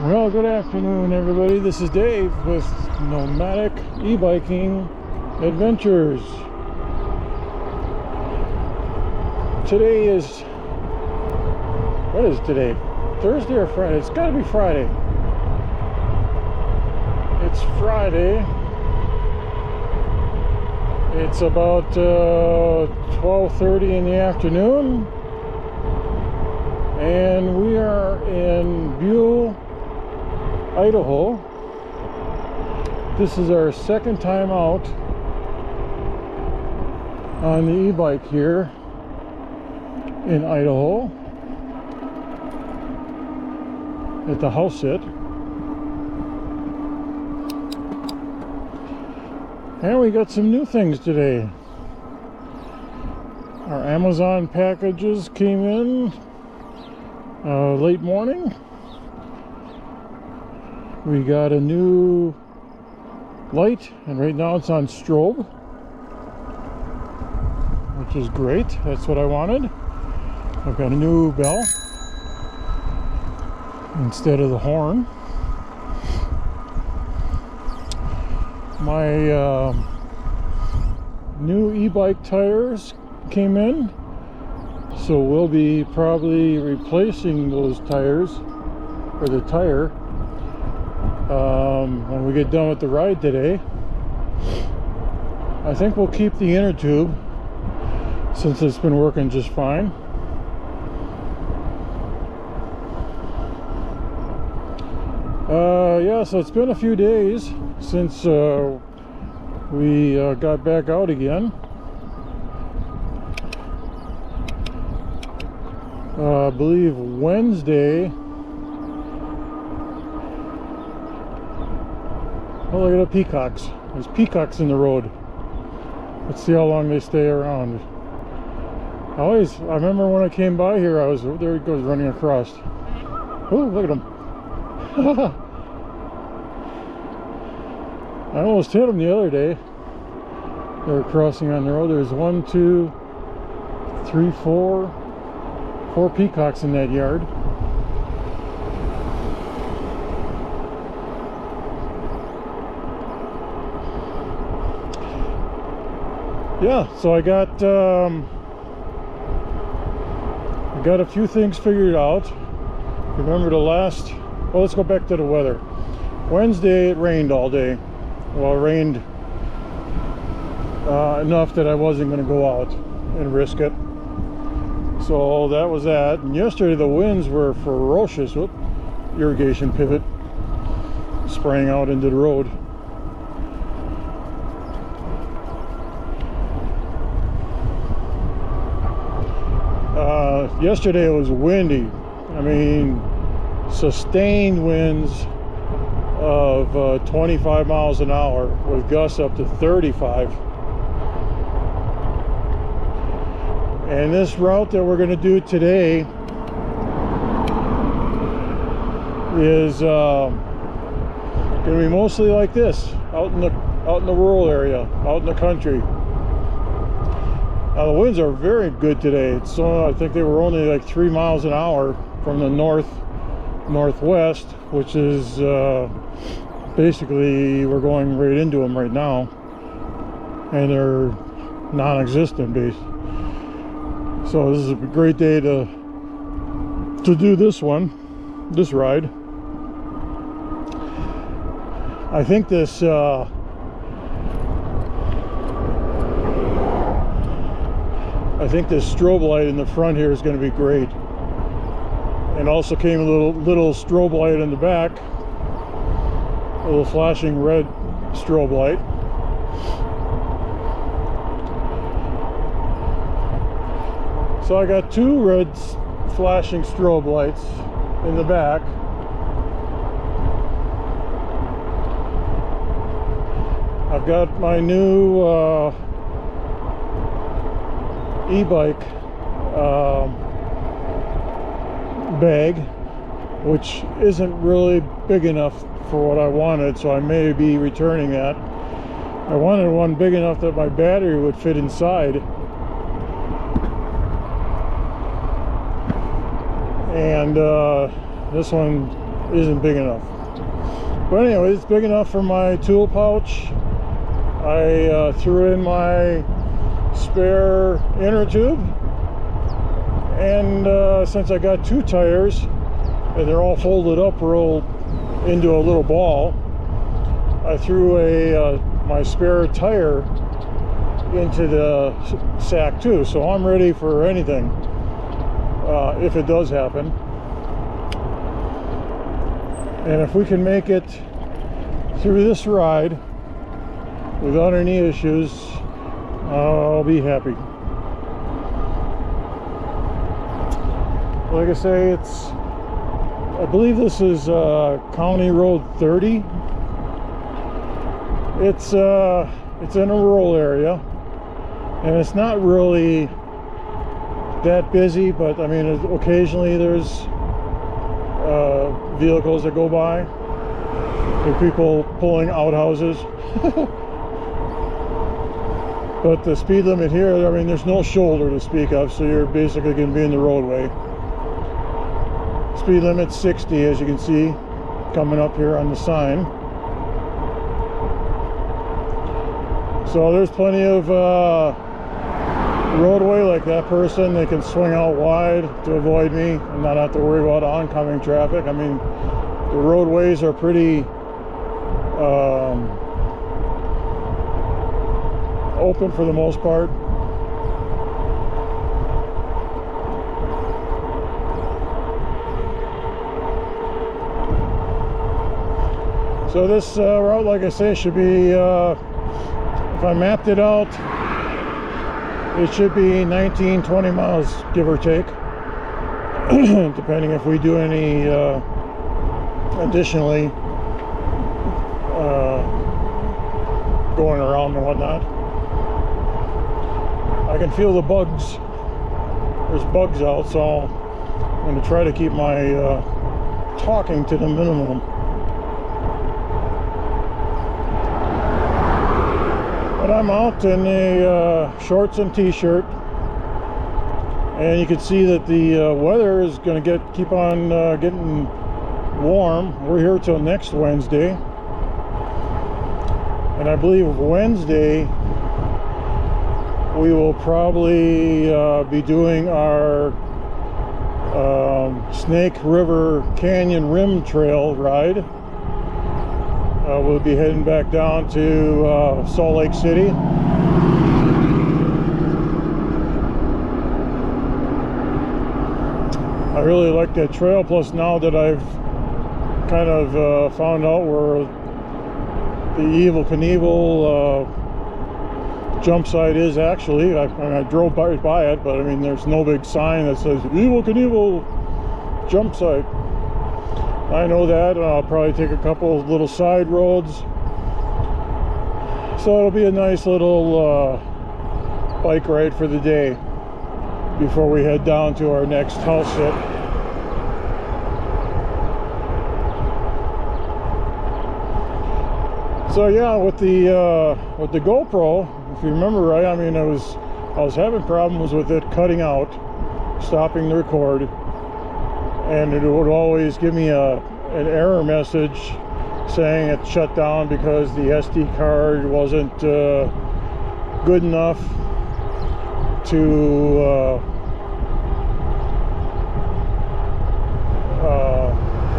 Well, good afternoon, everybody. This is Dave with Nomadic E Biking Adventures. Today is, what is today? Thursday or Friday? It's got to be Friday. It's Friday. It's about 12:30 in the afternoon, and we are in Buhl, Idaho. This is our second time out on the e-bike here in Idaho at the house sit. And we got some new things today. Our Amazon packages came in late morning. We got a new light, and right now it's on strobe, which is great. That's what I wanted. I've got a new bell instead of the horn. My new e-bike tires came in, so we'll be probably replacing those tires, or the tire, when we get done with the ride today. I think we'll keep the inner tube since it's been working just fine. Yeah, so it's been a few days since we got back out again. I believe Wednesday. Oh, look at the peacocks. There's peacocks in the road. Let's see how long they stay around. I remember when I came by here, there he goes running across. Oh, look at him. I almost hit him the other day. They were crossing on the road. There's 1, 2, 3, 4 peacocks in that yard. Yeah, so I got a few things figured out. Remember well, let's go back to the weather. Wednesday it rained all day. Well, it rained enough that I wasn't going to go out and risk it. So that was that. And yesterday the winds were ferocious. Whoop, irrigation pivot spraying out into the road. Yesterday it was windy. I mean, sustained winds of 25 miles an hour with gusts up to 35. And this route that we're going to do today is going to be mostly like this, out in the rural area, out in the country. The winds are very good today. So I think they were only like 3 miles an hour from the northwest, which is basically we're going right into them right now, and they're non-existent. So this is a great day to do this ride. I think this strobe light in the front here is going to be great, and also came a little strobe light in the back, a little flashing red strobe light. So I got 2 red flashing strobe lights in the back. I've got my new e-bike bag, which isn't really big enough for what I wanted, so I may be returning that. I wanted one big enough that my battery would fit inside, and this one isn't big enough. But anyway, it's big enough for my tool pouch. I threw in my spare inner tube, and since I got 2 tires and they're all folded up real into a little ball, I threw my spare tire into the sack too, so I'm ready for anything if it does happen. And if we can make it through this ride without any issues, I'll be happy. Like I say, I believe this is County Road 30. It's in a rural area, and it's not really that busy, but I mean, occasionally there's vehicles that go by, and people pulling outhouses. But the speed limit here, I mean, there's no shoulder to speak of, so you're basically going to be in the roadway. Speed limit 60, as you can see coming up here on the sign. So there's plenty of roadway, like that person, they can swing out wide to avoid me and not have to worry about oncoming traffic. I mean, the roadways are pretty open for the most part. So this route, like I say, should be, if I mapped it out, it should be 19-20 miles, give or take, depending if we do any additionally going around and whatnot. I can feel the bugs. There's bugs out, so I'm going to try to keep my talking to the minimum. But I'm out in a shorts and t-shirt, and you can see that the weather is going to keep on getting warm. We're here till next Wednesday, and I believe Wednesday we will probably be doing our Snake River Canyon Rim Trail ride. We'll be heading back down to Salt Lake City. I really like that trail, plus now that I've kind of found out where the Evel Knievel jump site is actually. I drove by it, but I mean, there's no big sign that says Evel Knievel jump site. I know that, and I'll probably take a couple of little side roads. So it'll be a nice little bike ride for the day before we head down to our next house sit. So yeah, with the GoPro, if you remember right, I mean, I was having problems with it cutting out, stopping the record. And it would always give me an error message saying it shut down because the SD card wasn't good enough to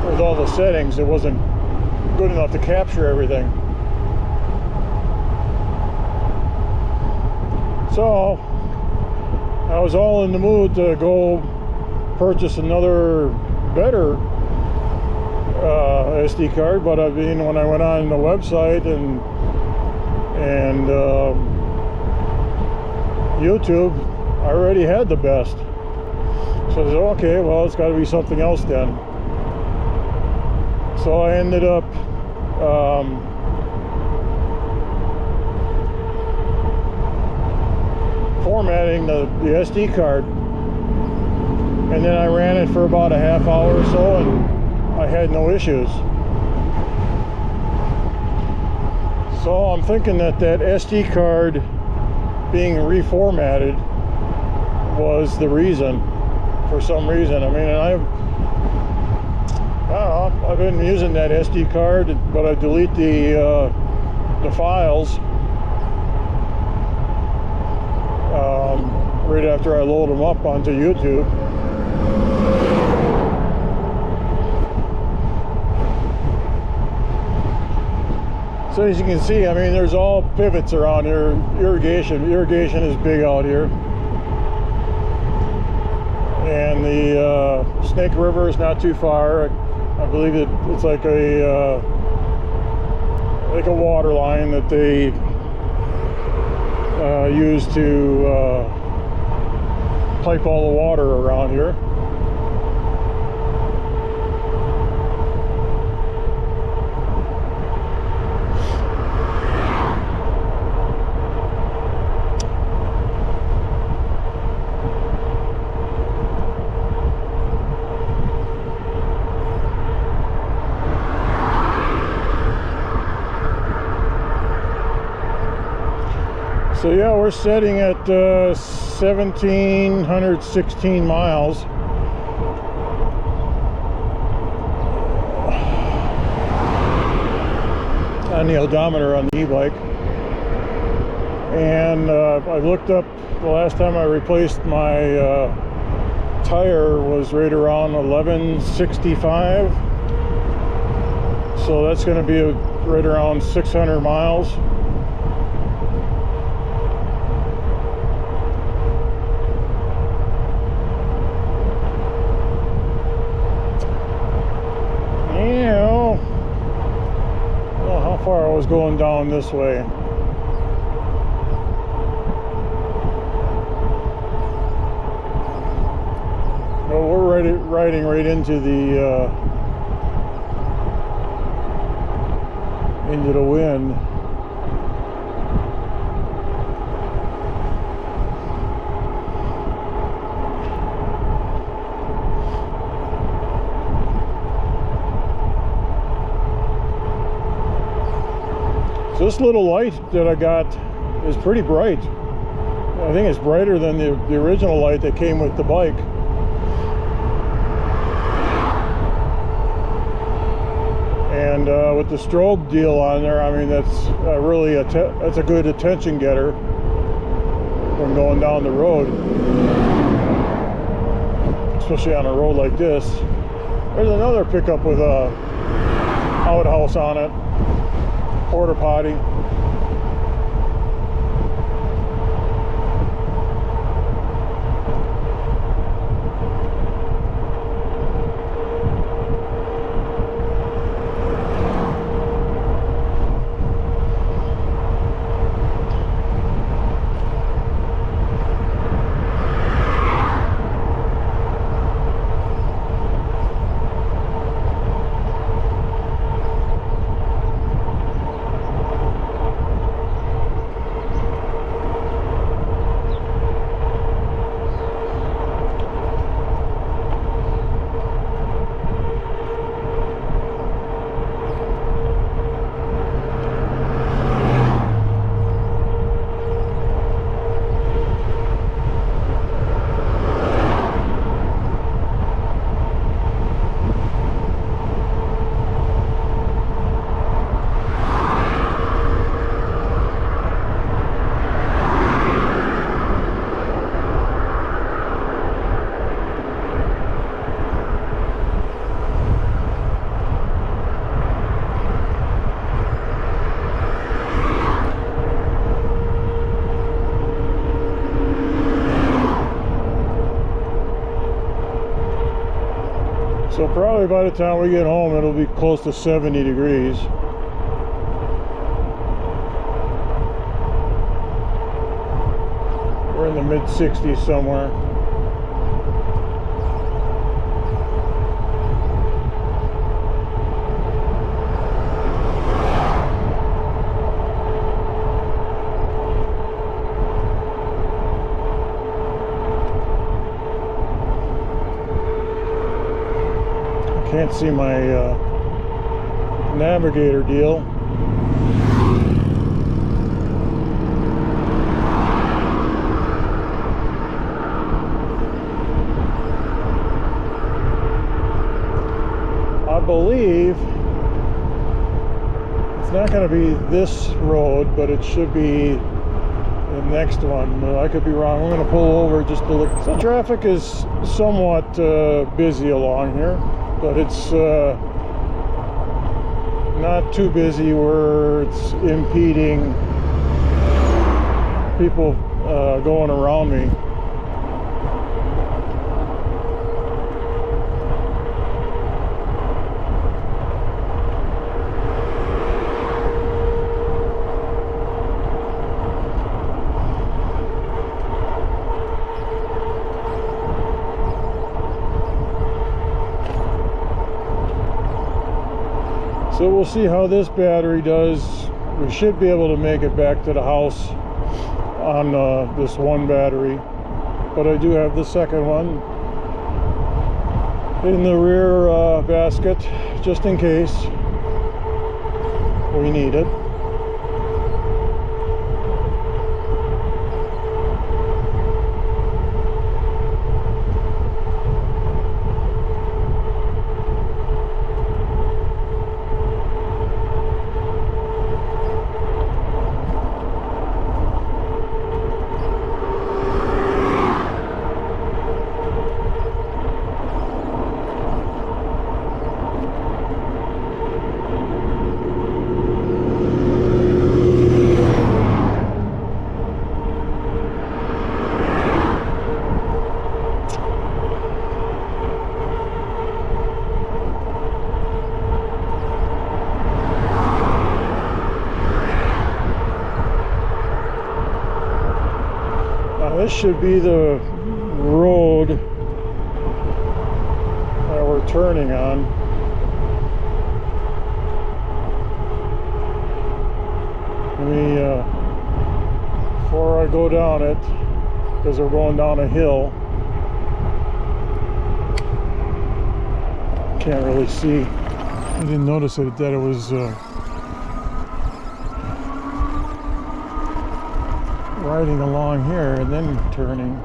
with all the settings, it wasn't good enough to capture everything. So I was all in the mood to go purchase another better SD card, but I mean, when I went on the website and YouTube, I already had the best. So I said, okay, well, it's got to be something else then. So I ended up formatting the SD card. And then I ran it for about a half hour or so, and I had no issues. So I'm thinking that SD card being reformatted was the reason, for some reason. I mean, don't know, I've been using that SD card, but I delete the files right after I load them up onto YouTube. So as you can see, I mean, there's all pivots around here. Irrigation is big out here. And the Snake River is not too far. I believe it's like a water line that they use to pipe all the water around here. So yeah, we're setting at 1,716 miles. On the odometer on the e-bike. And I looked up the last time I replaced my tire was right around 1165. So that's going to be right around 600 miles. Far I was going down this way. Well, we're riding right into the wind. This little light that I got is pretty bright. I think it's brighter than the original light that came with the bike. And with the strobe deal on there, I mean, that's really that's a good attention getter when going down the road, especially on a road like this. There's another pickup with a outhouse on it. Porta potty. So probably by the time we get home, it'll be close to 70 degrees. We're in the mid-60s somewhere. Can't see my navigator deal. I believe it's not going to be this road, but it should be the next one. I could be wrong. I'm going to pull over just to look. So traffic is somewhat busy along here, but it's not too busy where it's impeding people going around me. So we'll see how this battery does. We should be able to make it back to the house on this one battery, but I do have the second one in the rear basket just in case we need it. This should be the road that we're turning on. Let me, before I go down it, because we're going down a hill, can't really see. I didn't notice that it was riding along here and then turning.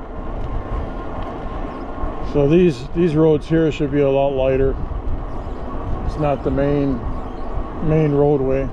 So these roads here should be a lot lighter. It's not the main roadway.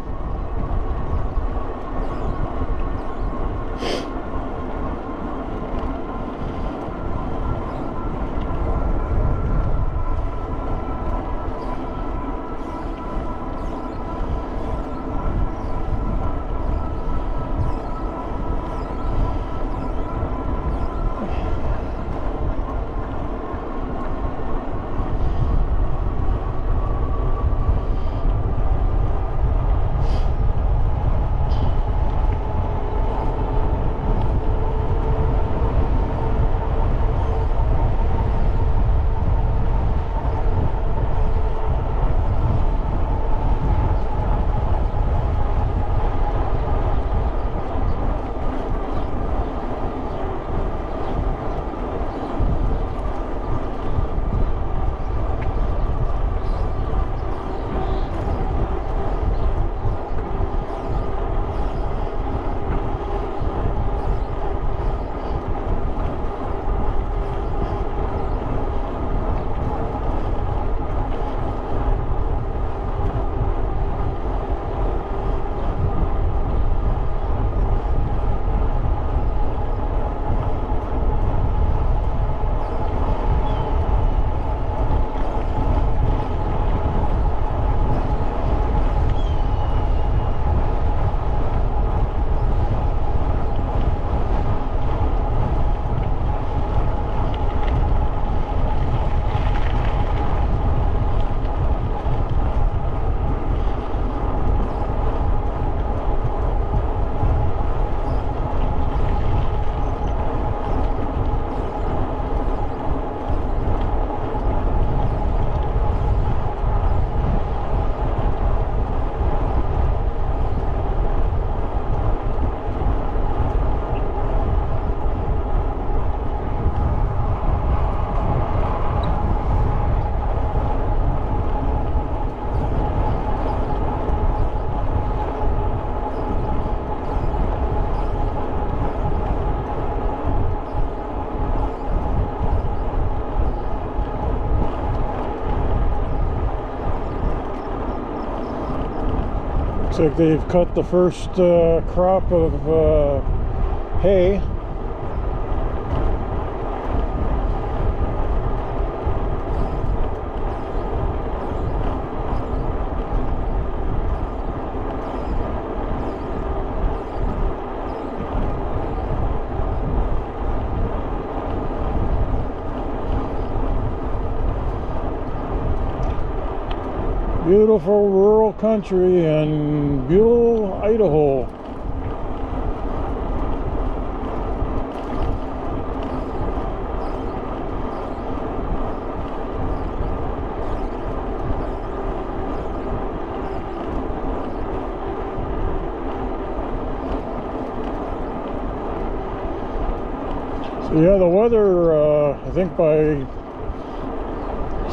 Looks like they've cut the first crop of hay. Beautiful rural country in Buhl, Idaho. So yeah, the weather, I think by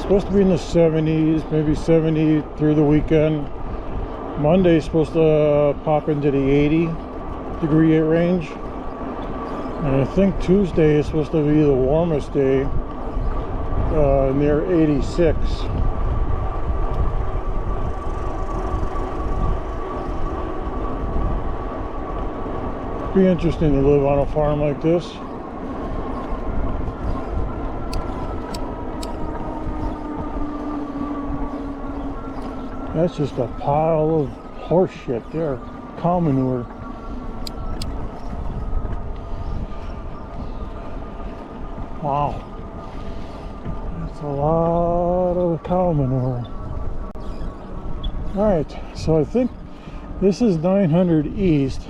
supposed to be in the 70s, maybe 70 through the weekend. Monday's supposed to pop into the 80-degree range, and I think Tuesday is supposed to be the warmest day, near 86. Be interesting to live on a farm like this. That's just a pile of horse shit there. Cow manure. Wow. That's a lot of cow manure. Alright, so I think this is 900 East.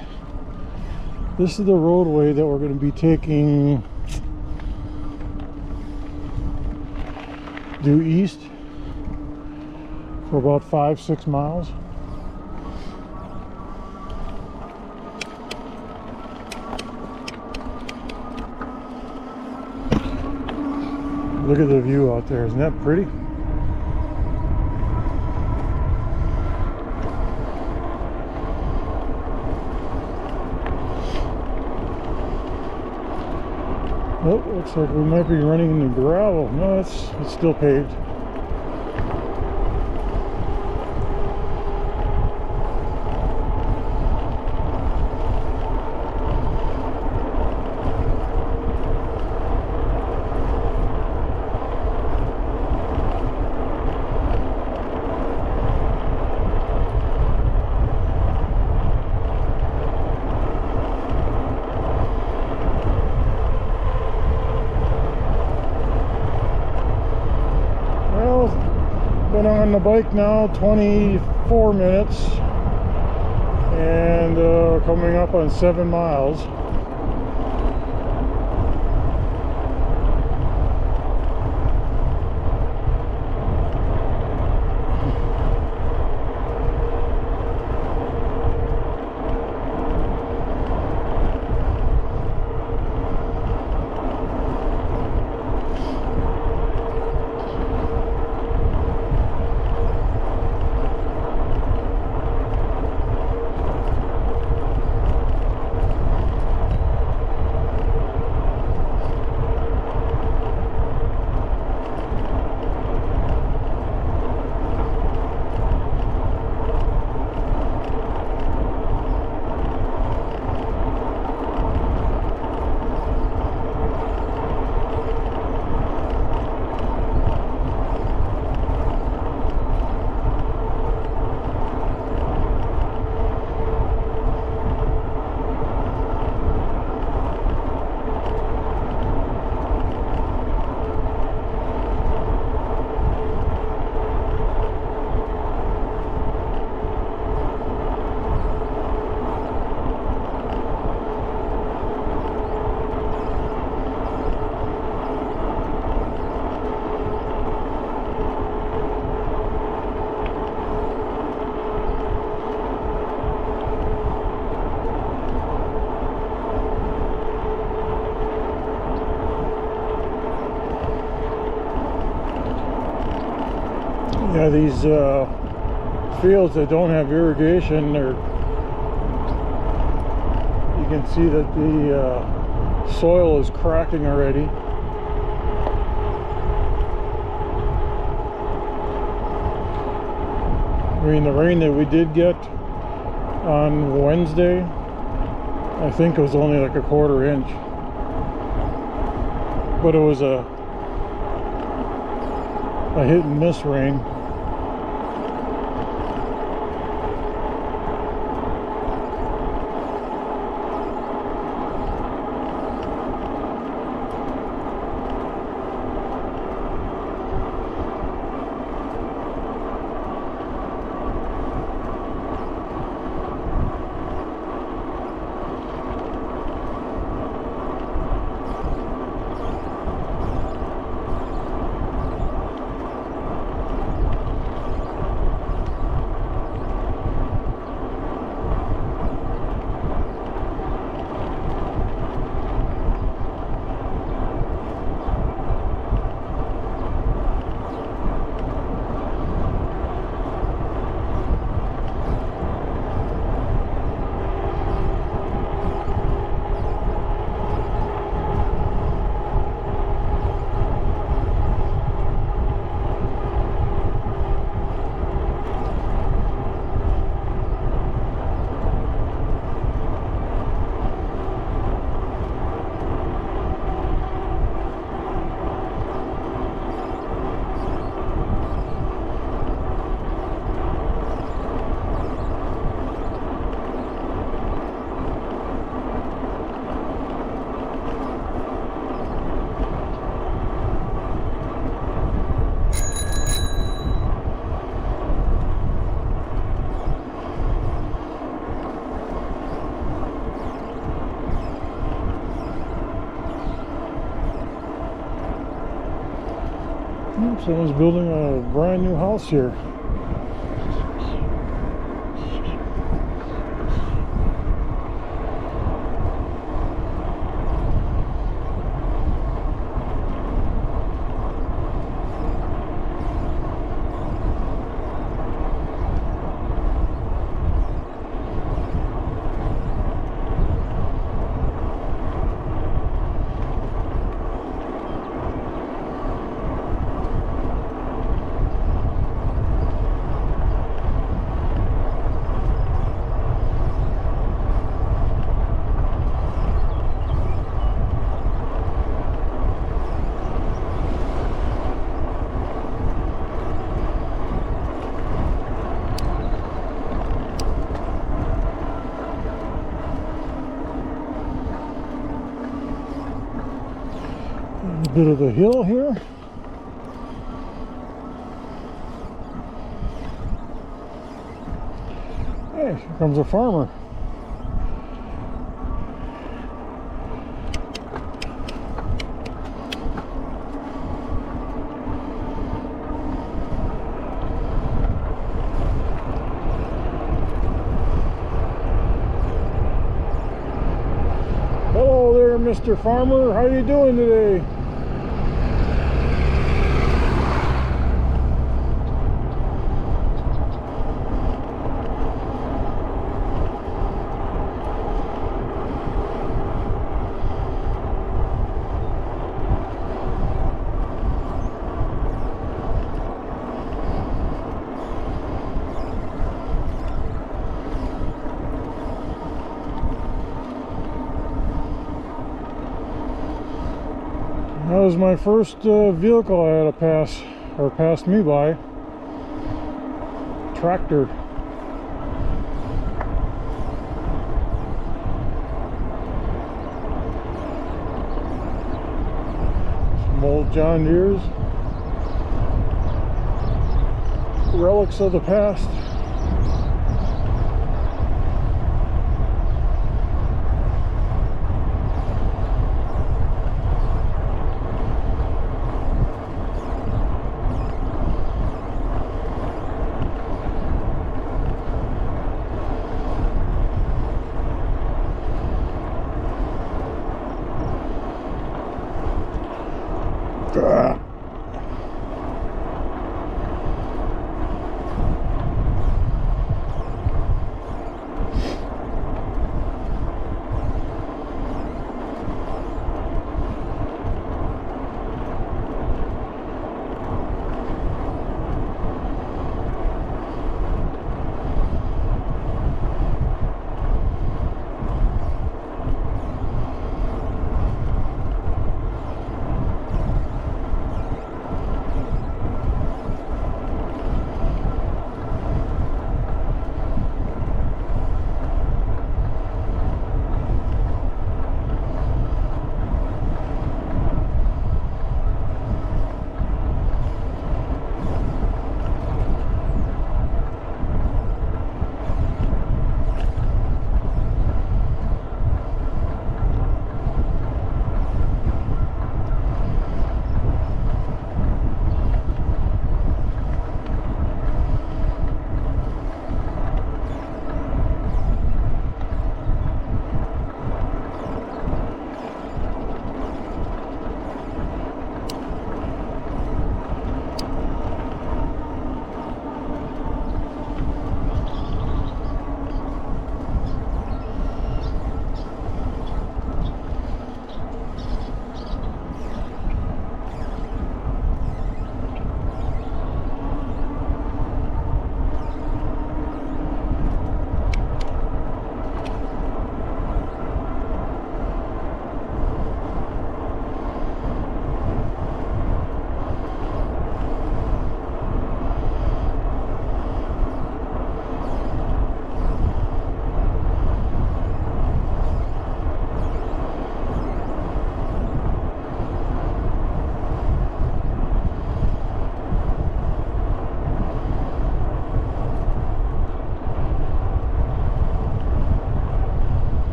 This is the roadway that we're going to be taking due east for about 5-6 miles. Look at the view out there, isn't that pretty? Oh, looks like we might be running into gravel. No, it's still paved. Been on the bike now 24 minutes and coming up on 7 miles. Yeah, these fields that don't have irrigation, you can see that the soil is cracking already. I mean, the rain that we did get on Wednesday. I think it was only like a 1/4 inch, but it was a hit and miss rain. Someone's building a brand new house here. A bit of the hill here. Hey, here comes a farmer. Hello there, Mr. Farmer. How you doing today? That was my first vehicle I had to pass, or passed me by. Tractor. Some old John Deeres. Relics of the past.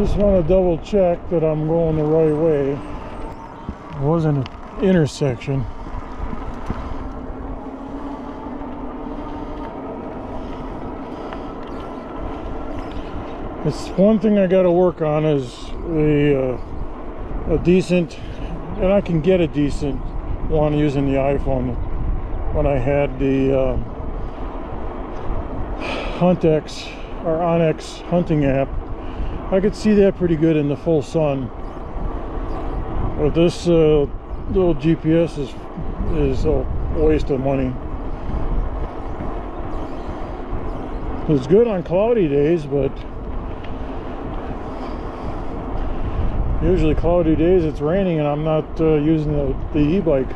just want to double check that I'm going the right way. It was an intersection. It's one thing I got to work on is a decent, and I can get a decent one using the iPhone. When I had the HuntX or OnX hunting app, I could see that pretty good in the full sun. But this little GPS is a waste of money. It's good on cloudy days, but usually cloudy days it's raining and I'm not using the e-bike.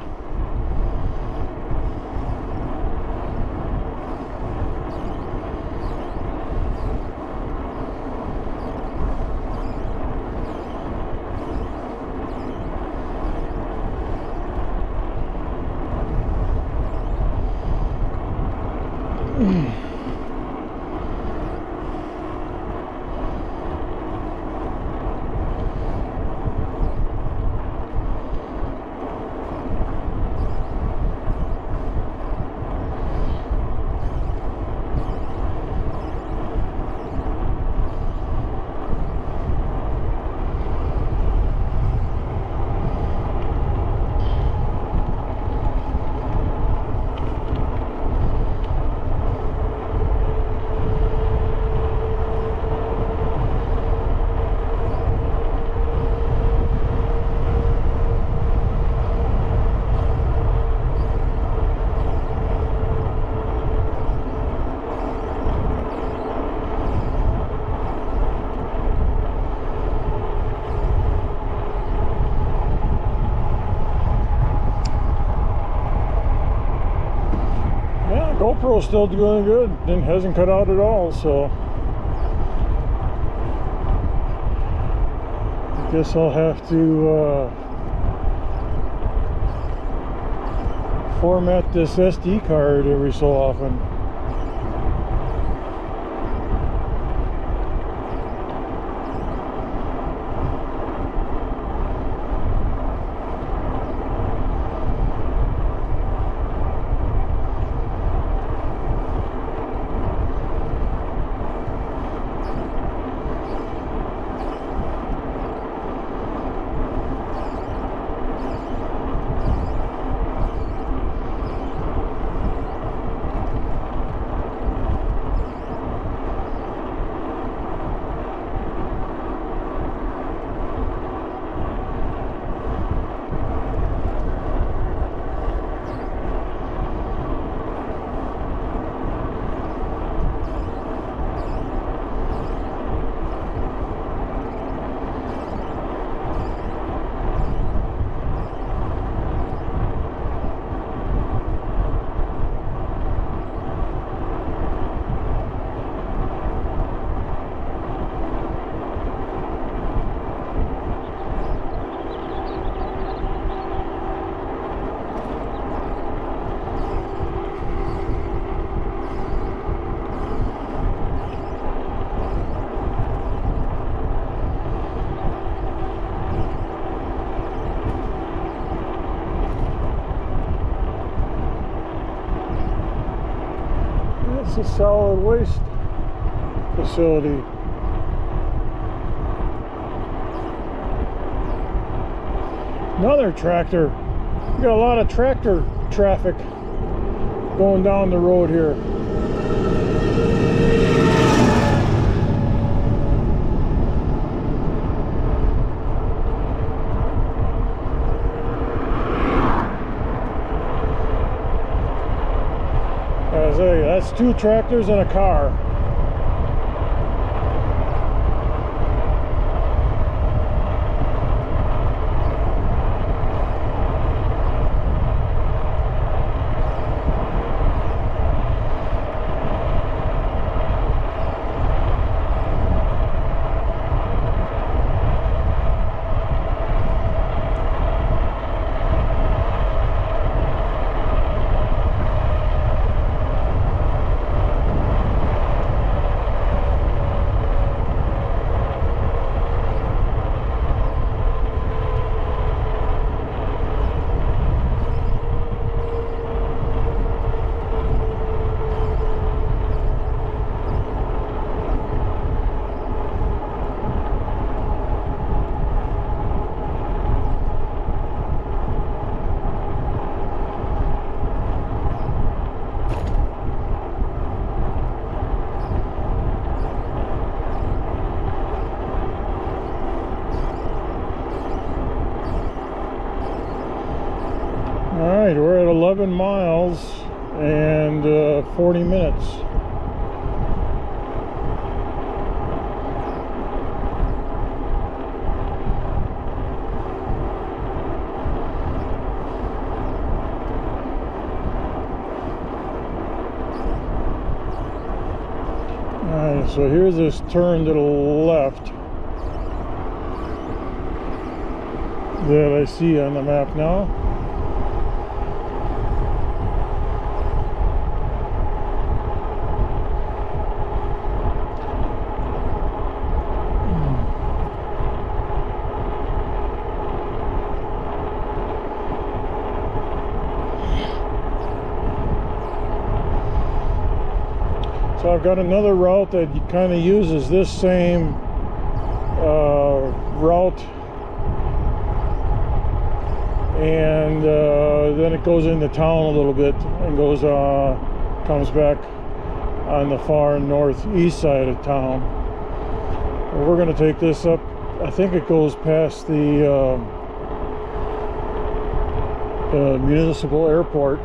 GoPro's still doing good and hasn't cut out at all, so I guess I'll have to format this SD card every so often. It's a solid waste facility. Another tractor. We got a lot of tractor traffic going down the road here. That's 2 tractors and a car. 11 miles and 40 minutes. Alright, so here's this turn to the left that I see on the map now. So I've got another route that kind of uses this same route, and then it goes into town a little bit and goes comes back on the far northeast side of town. And we're going to take this up. I think it goes past the municipal airport.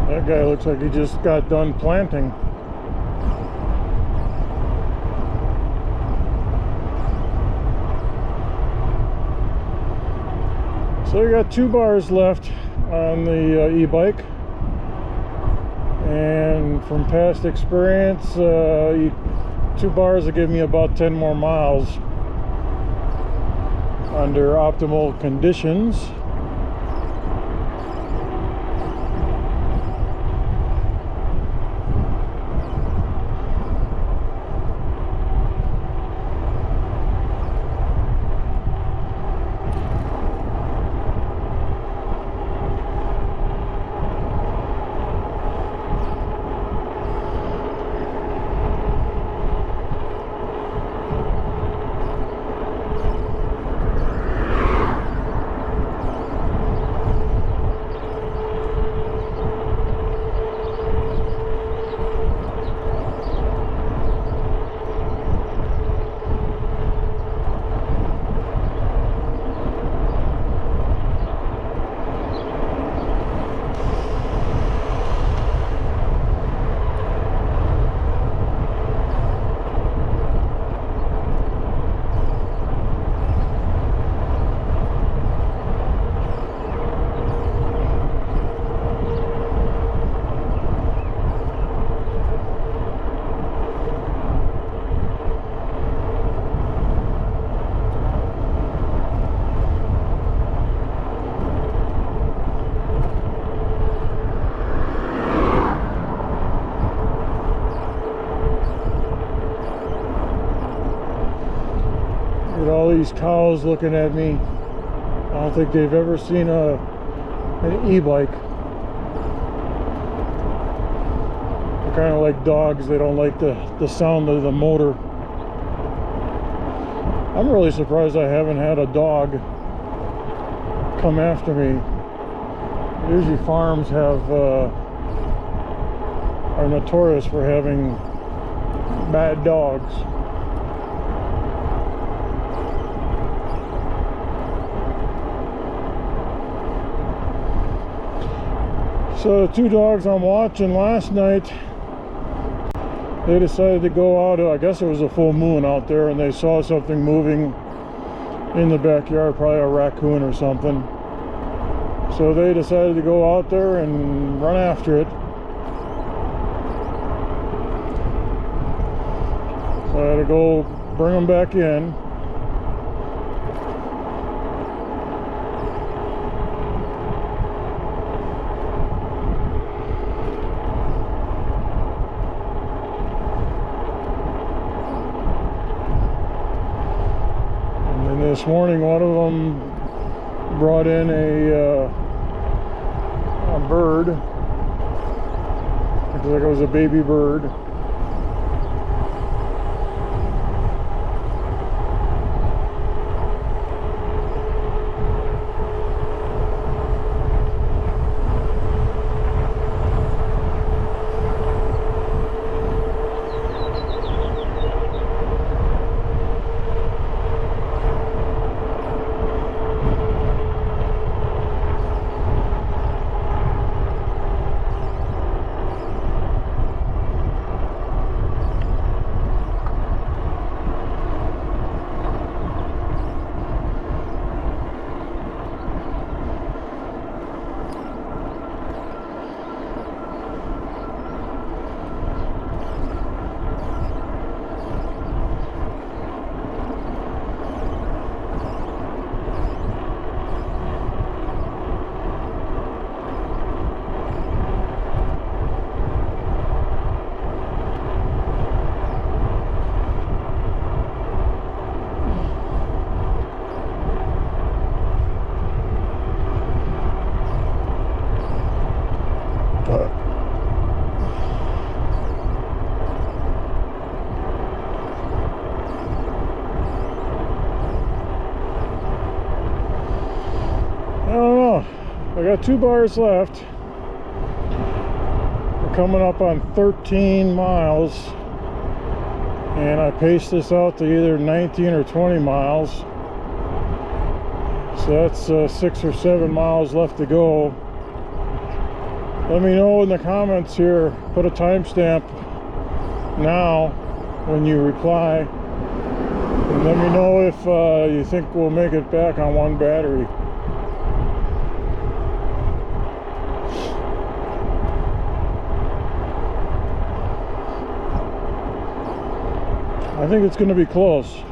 That guy looks like he just got done planting. So we got 2 bars left on the e-bike, and from past experience, 2 bars will give me about 10 more miles under optimal conditions. All these cows looking at me. I don't think they've ever seen an e-bike. They're kind of like dogs. They don't like the sound of the motor. I'm really surprised I haven't had a dog come after me. Usually farms are notorious for having bad dogs. So the 2 dogs I'm watching last night, they decided to go out. I guess it was a full moon out there, and they saw something moving in the backyard, probably a raccoon or something. So they decided to go out there and run after it. So I had to go bring them back in. This morning, one of them brought in a bird. Looks like it was a baby bird. I got 2 bars left. We're coming up on 13 miles, and I paced this out to either 19 or 20 miles. So that's 6 or 7 miles left to go. Let me know in the comments here, put a timestamp now when you reply, and let me know if you think we'll make it back on 1 battery. I think it's going to be close.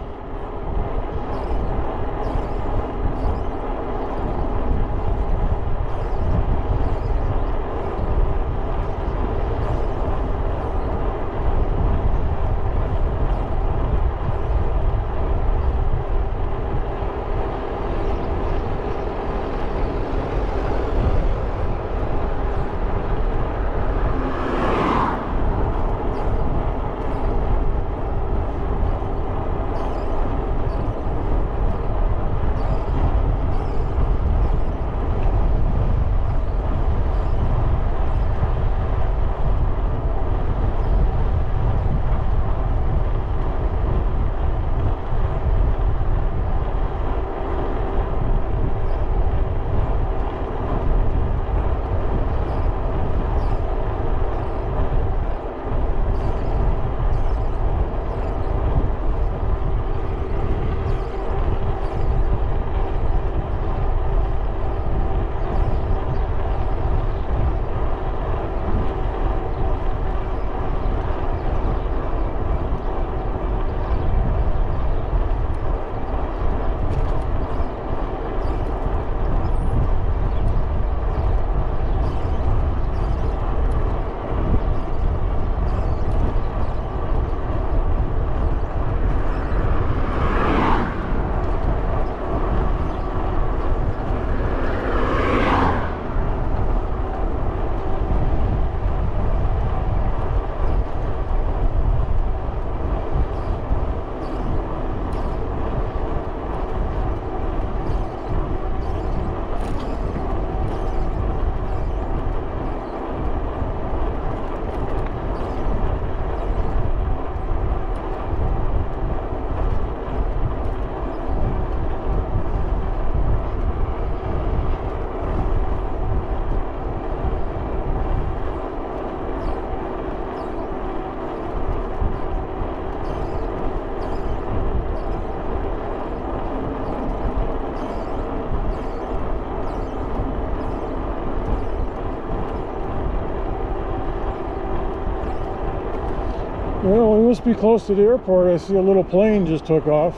Well, we must be close to the airport. I see a little plane just took off.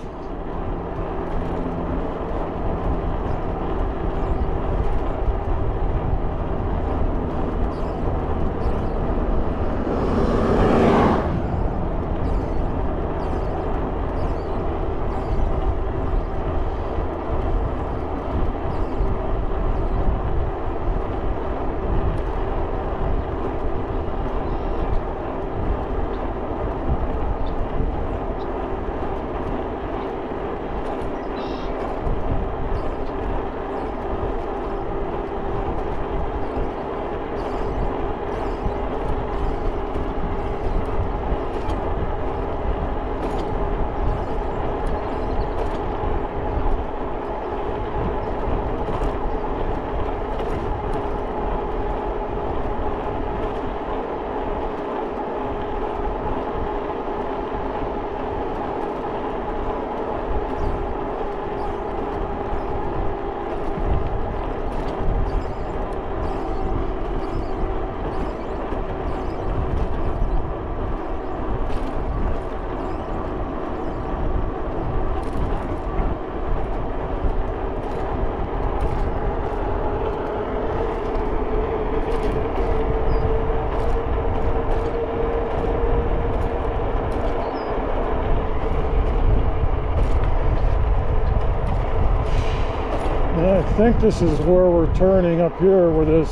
think this is where we're turning up here, where this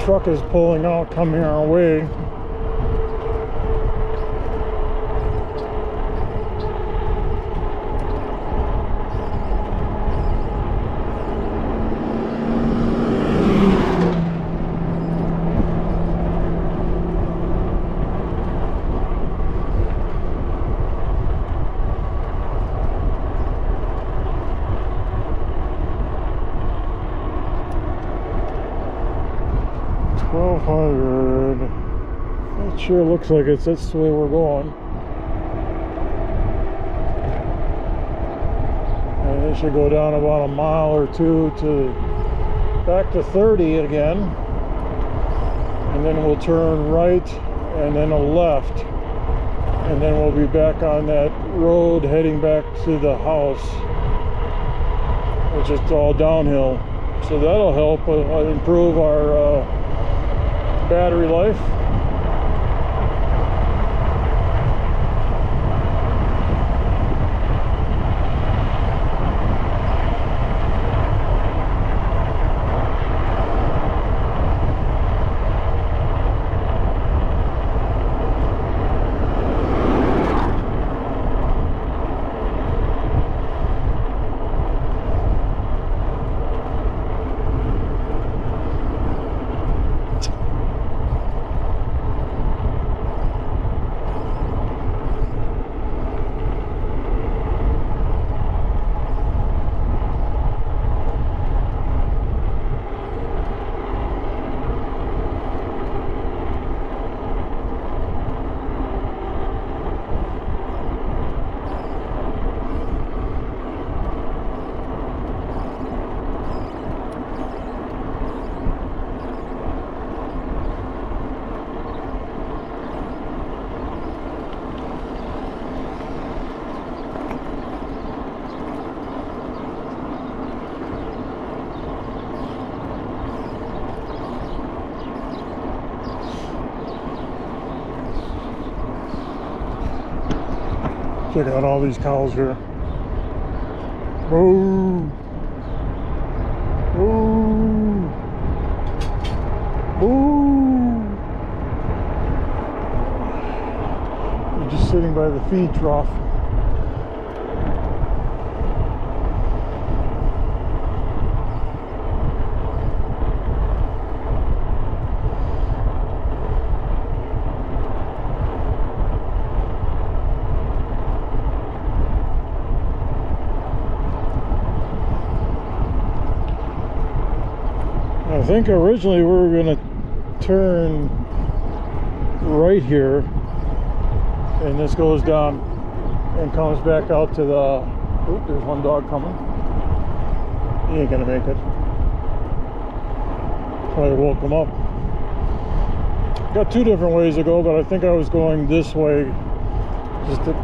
truck is pulling out, coming our way. It sure looks like that's the way we're going. And it should go down about a mile or two to back to 30 again, and then we'll turn right and then a left, and then we'll be back on that road heading back to the house, which is all downhill. So that'll help improve our battery life. Check out all these cows here. Boo! Boo! Boo! They're just sitting by the feed trough. I think originally we were going to turn right here, and this goes down and comes back out to the... Oop, there's one dog coming. He ain't going to make it. Probably woke him up. Got two different ways to go, but I think I was going this way. Just to,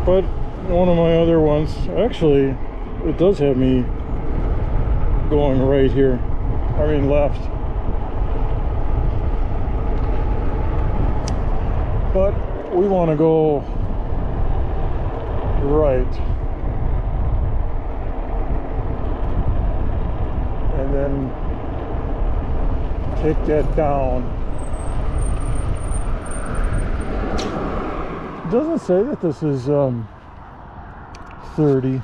but one of my other ones, actually, it does have me going right here. I mean left. But we want to go right. And then take that down. It doesn't say that this is 30.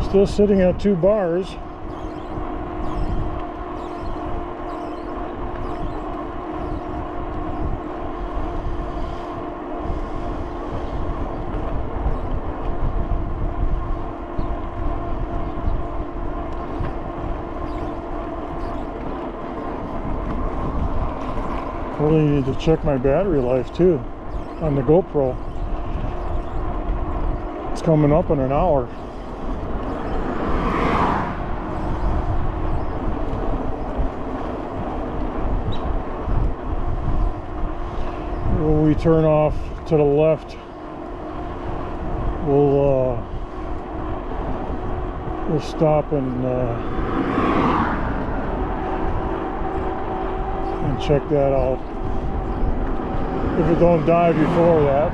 Still sitting at 2 bars. Really need to check my battery life too on the GoPro. It's coming up in an hour. we turn off to the left, we'll stop and check that out. If it don't die before that.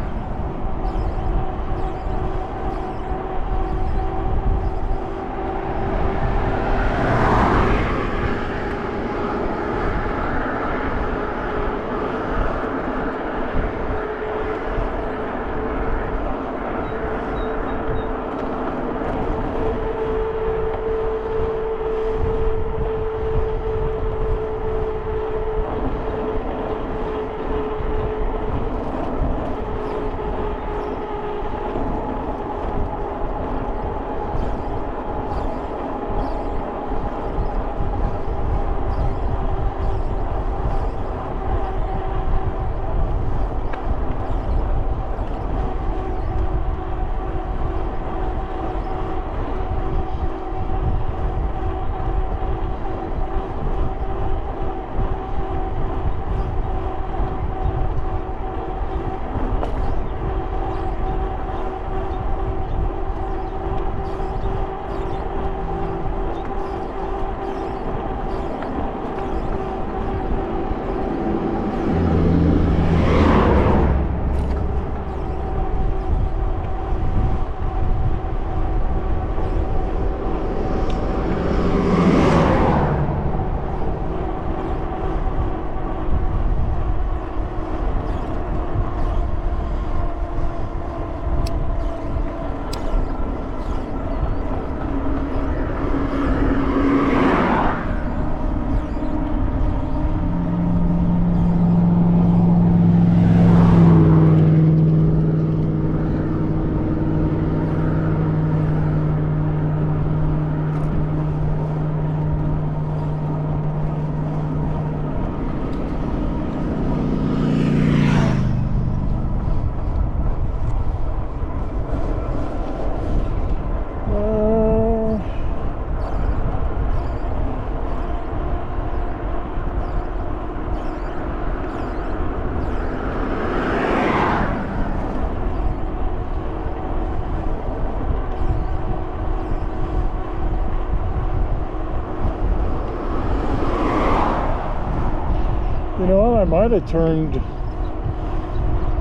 You know, I might have turned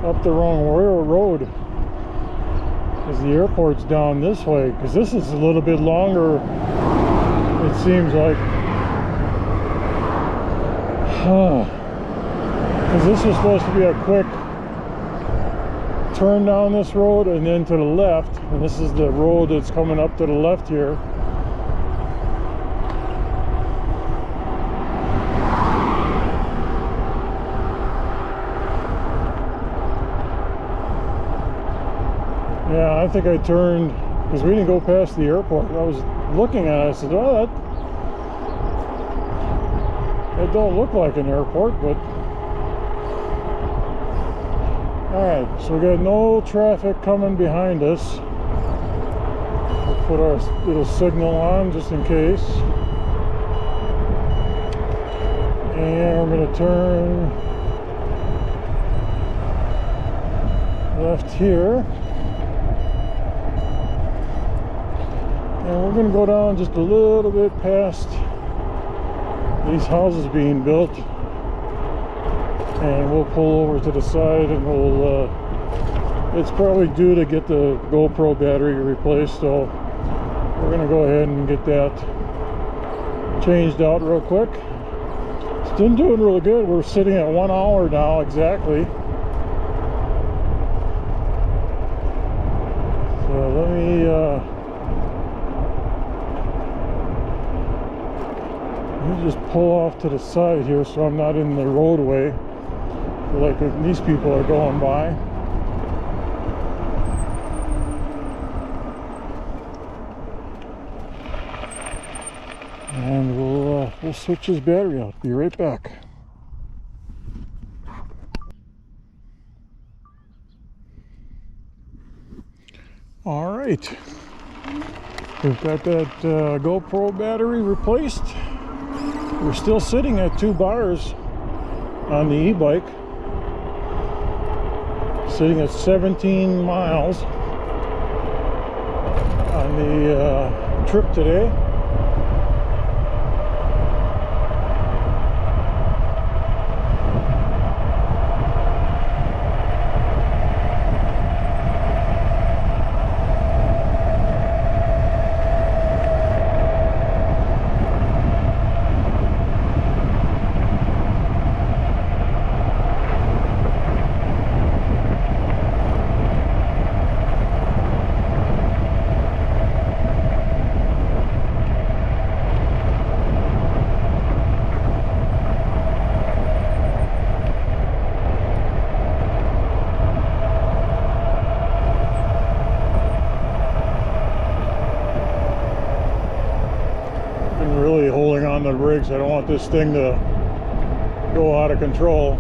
up the wrong road, because the airport's down this way, because this is a little bit longer, it seems like. Because this is supposed to be a quick turn down this road and then to the left, and this is the road that's coming up to the left here. Yeah, I think I turned, because we didn't go past the airport. I was looking at it, I said, oh, that don't look like an airport, but... Alright, so we got no traffic coming behind us. We'll put our little signal on just in case. And we're going to turn left here. And we're going to go down just a little bit past these houses being built, and we'll pull over to the side, and we'll it's probably due to get the GoPro battery replaced, so we're going to go ahead and get that changed out real quick. It's been doing really good. We're sitting at 1 hour now exactly, so let me just pull off to the side here so I'm not in the roadway like these people are going by. And we'll switch his battery out. Be right back. All right, we've got that GoPro battery replaced. We're still sitting at 2 bars on the e-bike, Sitting at 17 miles on the trip today. Really holding on to the brakes. I don't want this thing to go out of control.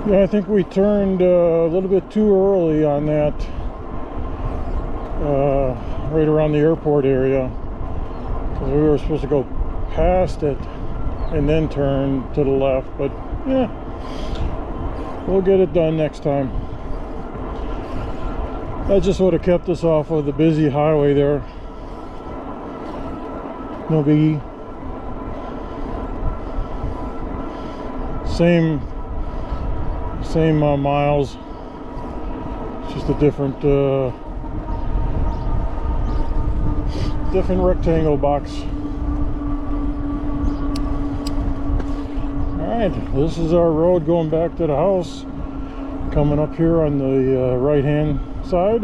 Yeah, I think we turned a little bit too early on that, right around the airport area. because we were supposed to go past it and then turn to the left, but yeah, we'll get it done next time. That just would have kept us off of the busy highway there. No biggie. Same miles, it's just a different rectangle box. Alright, this is our road going back to the house, coming up here on the right hand side.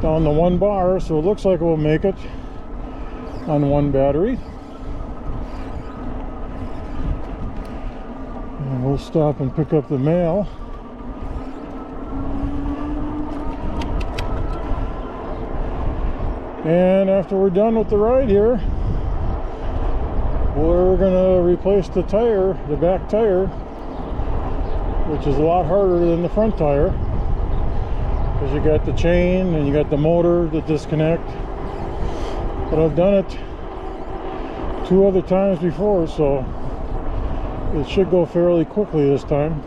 Down to 1 bar, so it looks like we'll make it on 1 battery. And we'll stop and pick up the mail. And after we're done with the ride here, we're gonna replace the tire, the back tire, which is a lot harder than the front tire, because you got the chain and you got the motor to disconnect. But I've done it 2 other times before, so it should go fairly quickly this time.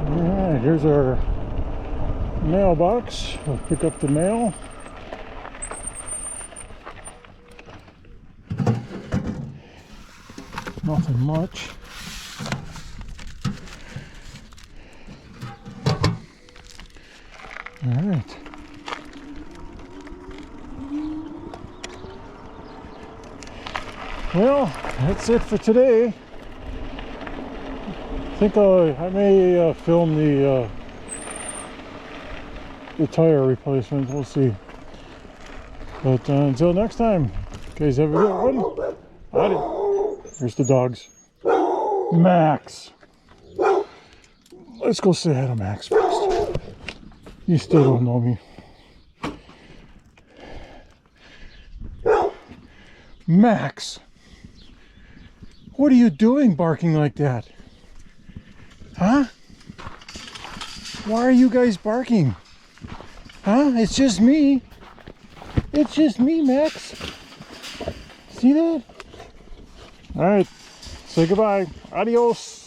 Alright, here's our mailbox. We'll pick up the mail. Nothing much. All right. Well, that's it for today. I think I may film the tire replacement. We'll see. But until next time, guys, have a good one. Howdy. Here's the dogs. Max. Let's go say hi to Max first. You still don't know me. Max. What are you doing barking like that? Huh? Why are you guys barking? Huh? It's just me. It's just me, Max. See that? All right, say goodbye. Adios.